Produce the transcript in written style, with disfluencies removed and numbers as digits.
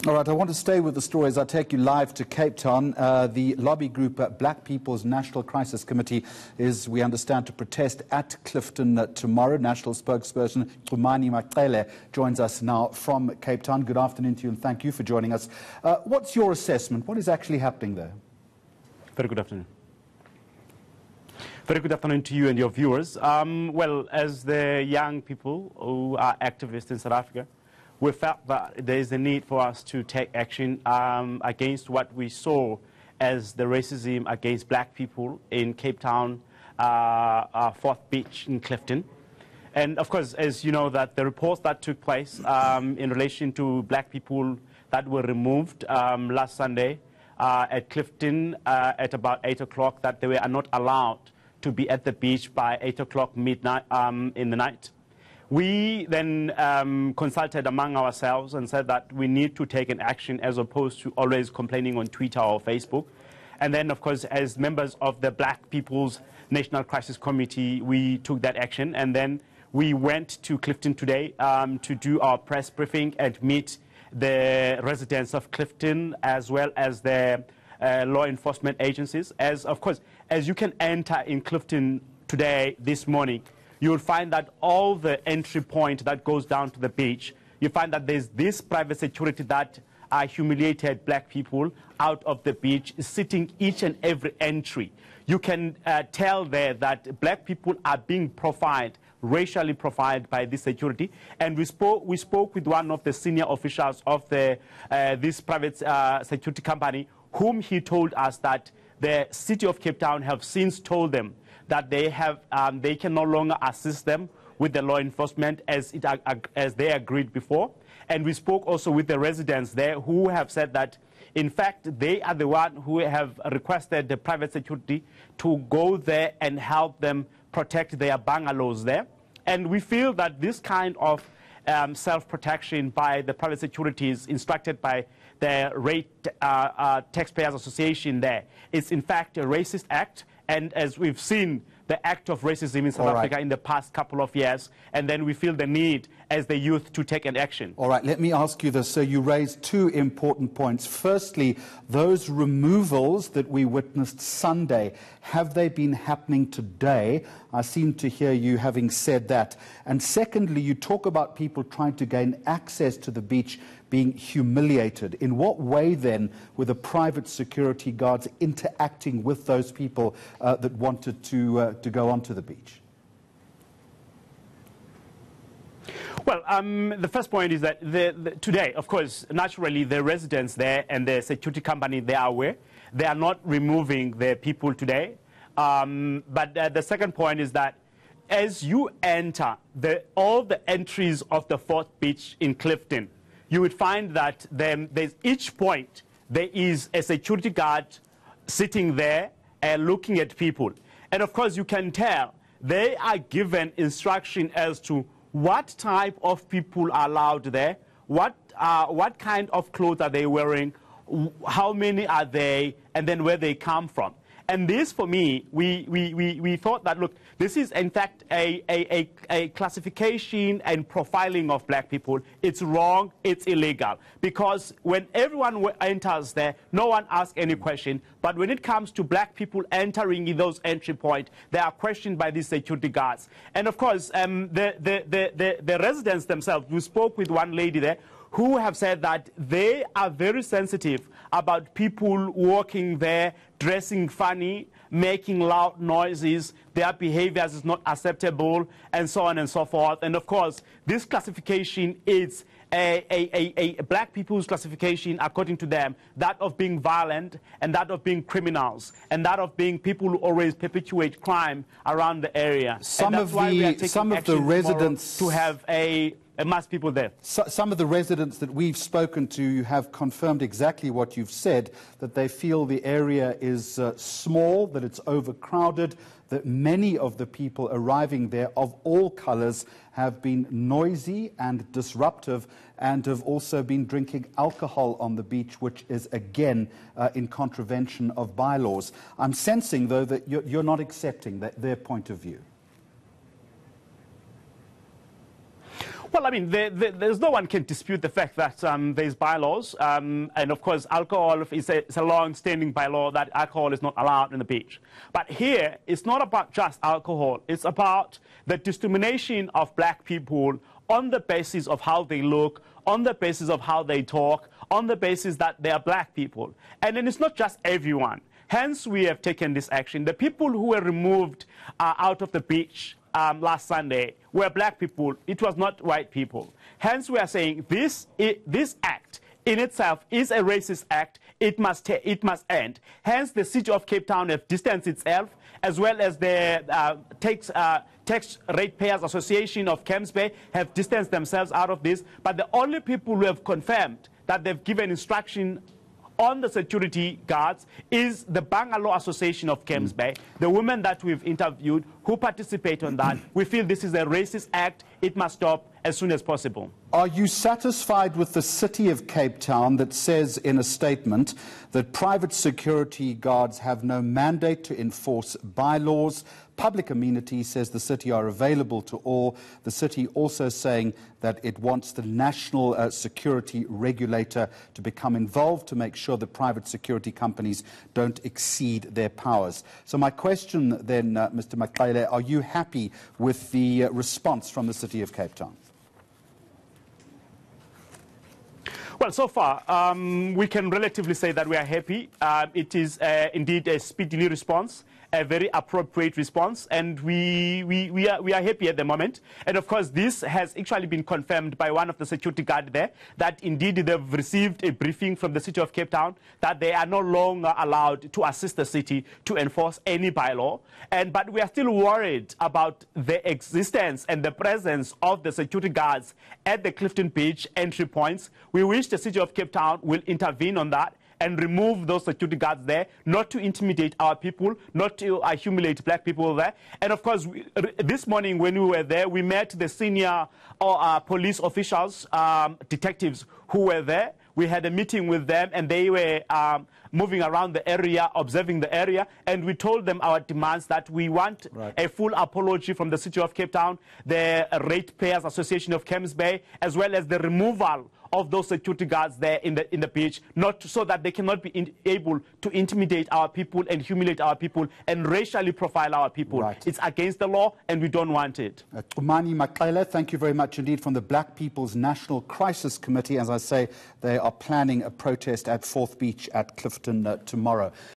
All right, I want to stay with the story as I take you live to Cape Town. The lobby group Black People's National Crisis Committee is, we understand, to protest at Clifton tomorrow. National spokesperson Chumani Maxwele joins us now from Cape Town. Good afternoon to you and thank you for joining us. What's your assessment? What is actually happening there? Very good afternoon. Very good afternoon to you and your viewers. Well, as the young people who are activists in South Africa, we felt that there is a need for us to take action against what we saw as the racism against black people in Cape Town, Fourth Beach in Clifton. And of course, as you know, that the reports that took place in relation to black people that were removed last Sunday at Clifton at about 8 o'clock, that they were not allowed to be at the beach by 8 o'clock midnight in the night. We then consulted among ourselves and said that we need to take an action as opposed to always complaining on Twitter or Facebook. And then, of course, as members of the Black People's National Crisis Committee, we took that action. And then we went to Clifton today to do our press briefing and meet the residents of Clifton as well as the law enforcement agencies. As, of course, as you can enter in Clifton today, this morning, you will find that all the entry point that goes down to the beach, you find that there's this private security that humiliated black people out of the beach, sitting each and every entry. You can tell there that black people are being profiled, racially profiled by this security. And we spoke with one of the senior officials of this private security company, whom he told us that the city of Cape Town have since told them that they can no longer assist them with the law enforcement as they agreed before. And we spoke also with the residents there who have said that, in fact, they are the one who have requested the private security to go there and help them protect their bungalows there. And we feel that this kind of self-protection by the private securities instructed by the Taxpayers Association there is, in fact, a racist act. And as we've seen, the act of racism in South Africa in the past couple of years, and then we feel the need as the youth to take an action. All right, let me ask you this. So you raised two important points. Firstly, those removals that we witnessed Sunday, have they been happening today? I seem to hear you having said that. And secondly, you talk about people trying to gain access to the beach being humiliated. In what way, then, were the private security guards interacting with those people that wanted to go onto the beach? Well, the first point is that today, of course, naturally, the residents there and the security company, they are aware. They are not removing the people today. But the second point is that as you enter all the entries of the Fourth Beach in Clifton, you would find that there's each point, there is a security guard sitting there and looking at people. And of course, you can tell they are given instruction as to what type of people are allowed there, what kind of clothes are they wearing, how many are they, and then where they come from. And this, for me, we thought that, look, this is, in fact, a classification and profiling of black people. It's wrong. It's illegal. Because when everyone enters there, no one asks any question. But when it comes to black people entering in those entry points, they are questioned by these security guards. And, of course, the residents themselves, we spoke with one lady there, who have said that they are very sensitive about people walking there, dressing funny, making loud noises, their behaviors is not acceptable, and so on and so forth. And of course, this classification is a black people's classification, according to them, that of being violent and that of being criminals and that of being people who always perpetuate crime around the area. Some of the residents to have mass people there. Some of the residents that we've spoken to have confirmed exactly what you've said, that they feel the area is small, that it's overcrowded, that many of the people arriving there of all colors have been noisy and disruptive and have also been drinking alcohol on the beach, which is, again, in contravention of bylaws. I'm sensing, though, that you're not accepting their point of view. Well, I mean, there's no one can dispute the fact that there's bylaws, and of course, alcohol is a long-standing bylaw that alcohol is not allowed in the beach. But here, it's not about just alcohol. It's about the discrimination of black people on the basis of how they look, on the basis of how they talk, on the basis that they are black people. And then it's not just everyone. Hence, we have taken this action. The people who were removed out of the beach last Sunday were black people. It was not white people. Hence, we are saying this act in itself is a racist act. It must end. Hence, the city of Cape Town have distanced itself, as well as the Tax Ratepayers Association of Camps Bay have distanced themselves out of this. But the only people who have confirmed that they've given instruction on the security guards is the Bangalow Association of Camps Bay, the women that we've interviewed who participate on that. We feel this is a racist act. It must stop as soon as possible. Are you satisfied with the City of Cape Town that says in a statement that private security guards have no mandate to enforce bylaws? Public Amenity says the city are available to all. The city also saying that it wants the national security regulator to become involved to make sure that private security companies don't exceed their powers. So my question then, Mr. Maxwele, are you happy with the response from the City of Cape Town? Well, so far, we can relatively say that we are happy. It is indeed a speedy response, a very appropriate response, and we are happy at the moment. And of course, this has actually been confirmed by one of the security guards there, that indeed they've received a briefing from the City of Cape Town that they are no longer allowed to assist the city to enforce any bylaw. But we are still worried about the existence and the presence of the security guards at the Clifton Beach entry points. We wish the City of Cape Town will intervene on that and remove those security guards there, not to intimidate our people, not to humiliate black people there. And of course, this morning when we were there, we met the senior police officials, detectives who were there. We had a meeting with them, and they were moving around the area, observing the area, and we told them our demands, that we want a full apology from the City of Cape Town, the Ratepayers Association of Camps Bay, as well as the removal of those security guards there in the beach, not so that they cannot be able to intimidate our people and humiliate our people and racially profile our people. Right. It's against the law, and we don't want it. Chumani Maxwele, thank you very much indeed, from the Black People's National Crisis Committee. As I say, they are planning a protest at 4th Beach at Clifton tomorrow.